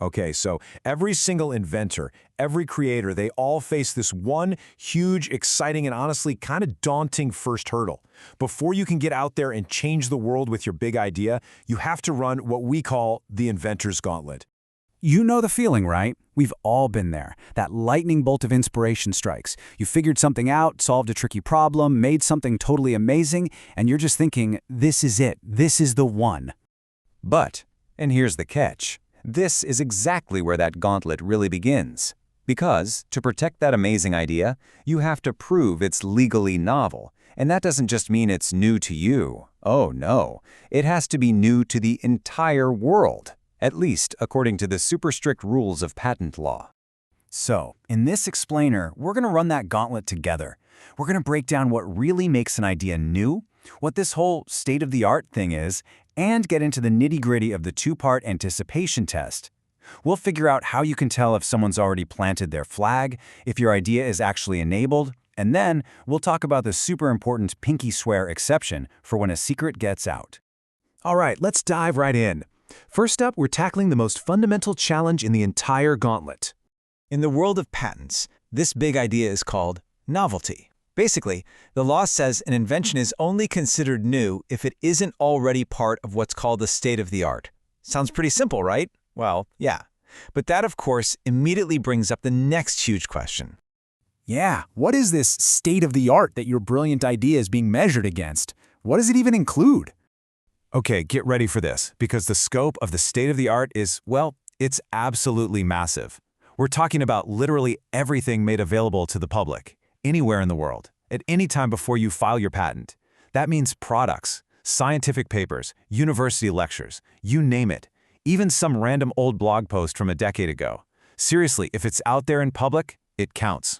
Okay, so every single inventor, every creator, they all face this one huge, exciting, and honestly kind of daunting first hurdle. Before you can get out there and change the world with your big idea, you have to run what we call the inventor's gauntlet. You know the feeling, right? We've all been there. That lightning bolt of inspiration strikes. You figured something out, solved a tricky problem, made something totally amazing, and you're just thinking, this is it. This is the one. But, and here's the catch, this is exactly where that gauntlet really begins. Because, to protect that amazing idea, you have to prove it's legally novel. And that doesn't just mean it's new to you. Oh no, it has to be new to the entire world. At least according to the super strict rules of patent law. So, in this explainer, we're going to run that gauntlet together. We're going to break down what really makes an idea new, what this whole state-of-the-art thing is, and get into the nitty-gritty of the two-part anticipation test. We'll figure out how you can tell if someone's already planted their flag, if your idea is actually enabled, and then we'll talk about the super important pinky swear exception for when a secret gets out. All right, let's dive right in. First up, we're tackling the most fundamental challenge in the entire gauntlet. In the world of patents, this big idea is called novelty. Basically, the law says an invention is only considered new if it isn't already part of what's called the state-of-the-art. Sounds pretty simple, right? Well, yeah. But that, of course, immediately brings up the next huge question. Yeah, what is this state-of-the-art that your brilliant idea is being measured against? What does it even include? Okay, get ready for this, because the scope of the state-of-the-art is, well, it's absolutely massive. We're talking about literally everything made available to the public, anywhere in the world, at any time before you file your patent. That means products, scientific papers, university lectures, you name it, even some random old blog post from a decade ago. Seriously, if it's out there in public, it counts.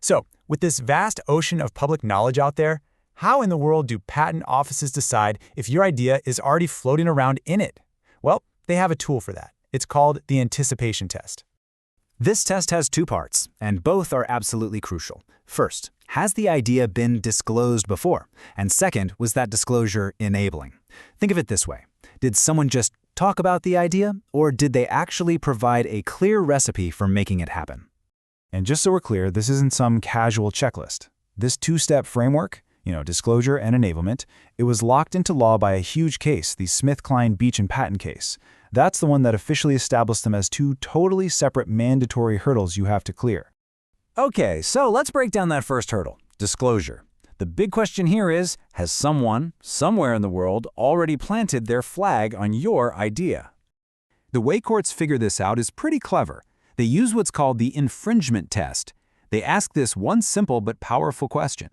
So, with this vast ocean of public knowledge out there, how in the world do patent offices decide if your idea is already floating around in it? Well, they have a tool for that. It's called the anticipation test. This test has two parts, and both are absolutely crucial. First, has the idea been disclosed before? And second, was that disclosure enabling? Think of it this way. Did someone just talk about the idea, or did they actually provide a clear recipe for making it happen? And just so we're clear, this isn't some casual checklist. This two-step framework, disclosure and enablement, it was locked into law by a huge case, the SmithKline-Beechen patent case. That's the one that officially established them as two totally separate mandatory hurdles you have to clear. Okay, so let's break down that first hurdle, disclosure. The big question here is, has someone, somewhere in the world, already planted their flag on your idea? The way courts figure this out is pretty clever. They use what's called the infringement test. They ask this one simple but powerful question.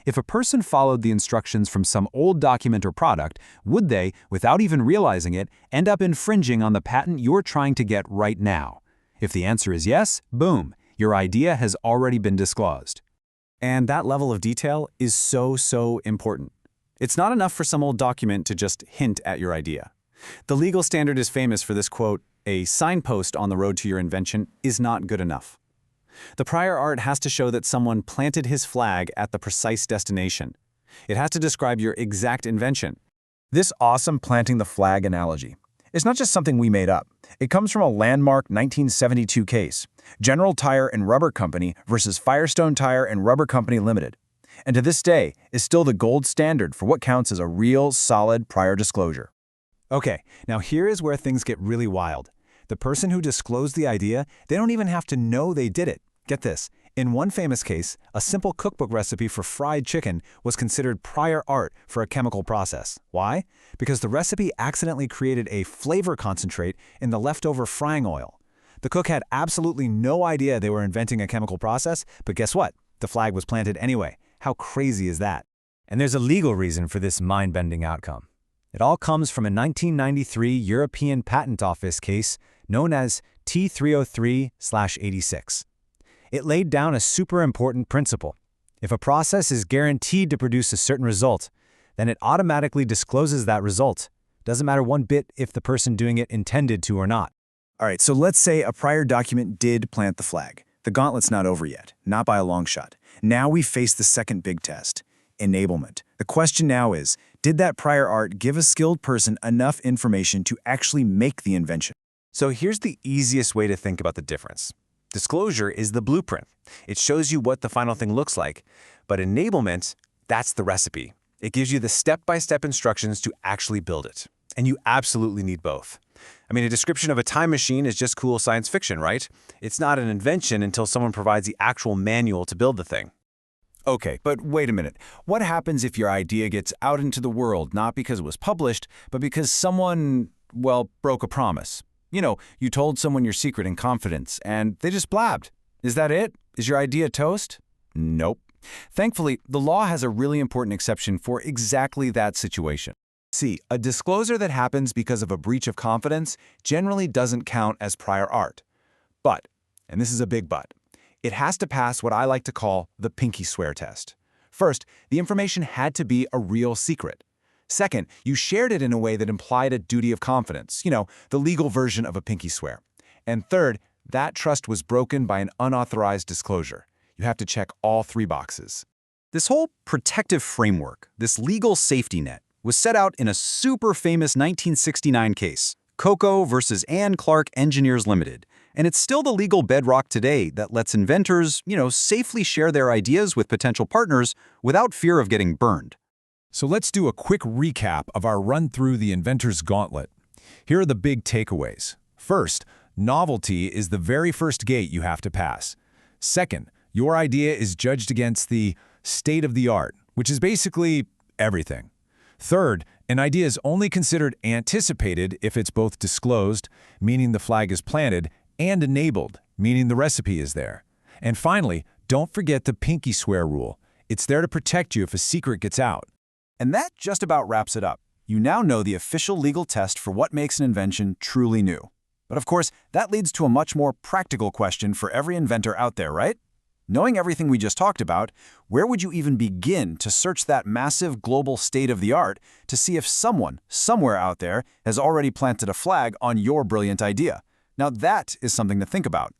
If a person followed the instructions from some old document or product, would they, without even realizing it, end up infringing on the patent you're trying to get right now? If the answer is yes, boom, your idea has already been disclosed. And that level of detail is so important. It's not enough for some old document to just hint at your idea. The legal standard is famous for this quote, "A signpost on the road to your invention is not good enough." The prior art has to show that someone planted his flag at the precise destination. It has to describe your exact invention. This awesome planting the flag analogy is not just something we made up. It comes from a landmark 1972 case, General Tire and Rubber Company versus Firestone Tire and Rubber Company Limited, and to this day is still the gold standard for what counts as a real, solid prior disclosure. Okay, now here is where things get really wild. The person who disclosed the idea, they don't even have to know they did it. Get this, in one famous case, a simple cookbook recipe for fried chicken was considered prior art for a chemical process. Why? Because the recipe accidentally created a flavor concentrate in the leftover frying oil. The cook had absolutely no idea they were inventing a chemical process, but guess what? The flag was planted anyway. How crazy is that? And there's a legal reason for this mind-bending outcome. It all comes from a 1993 European Patent Office case known as T303/86. It laid down a super important principle. If a process is guaranteed to produce a certain result, then it automatically discloses that result. Doesn't matter one bit if the person doing it intended to or not. All right, so let's say a prior document did plant the flag. The gauntlet's not over yet, not by a long shot. Now we face the second big test, enablement. The question now is, did that prior art give a skilled person enough information to actually make the invention? So here's the easiest way to think about the difference. Disclosure is the blueprint. It shows you what the final thing looks like. But enablement, that's the recipe. It gives you the step-by-step instructions to actually build it. And you absolutely need both. I mean, a description of a time machine is just cool science fiction, right? It's not an invention until someone provides the actual manual to build the thing. Okay, but wait a minute. What happens if your idea gets out into the world not because it was published, but because someone, well, broke a promise? You know, you told someone your secret in confidence, and they just blabbed. Is that it? Is your idea toast? Nope. Thankfully, the law has a really important exception for exactly that situation. See, a disclosure that happens because of a breach of confidence generally doesn't count as prior art. But, and this is a big but, it has to pass what I like to call the pinky swear test. First, the information had to be a real secret. Second, you shared it in a way that implied a duty of confidence, the legal version of a pinky swear. And third, that trust was broken by an unauthorized disclosure. You have to check all three boxes. This whole protective framework, this legal safety net, was set out in a super famous 1969 case, Coco versus Ann Clark Engineers Limited. And it's still the legal bedrock today that lets inventors, safely share their ideas with potential partners without fear of getting burned. So let's do a quick recap of our run through the inventor's gauntlet. Here are the big takeaways. First, novelty is the very first gate you have to pass. Second, your idea is judged against the state of the art, which is basically everything. Third, an idea is only considered anticipated if it's both disclosed, meaning the flag is planted, and enabled, meaning the recipe is there. And finally, don't forget the pinky swear rule. It's there to protect you if a secret gets out. And that just about wraps it up. You now know the official legal test for what makes an invention truly new. But of course, that leads to a much more practical question for every inventor out there, right? Knowing everything we just talked about, where would you even begin to search that massive global state of the art to see if someone, somewhere out there, has already planted a flag on your brilliant idea? Now that is something to think about.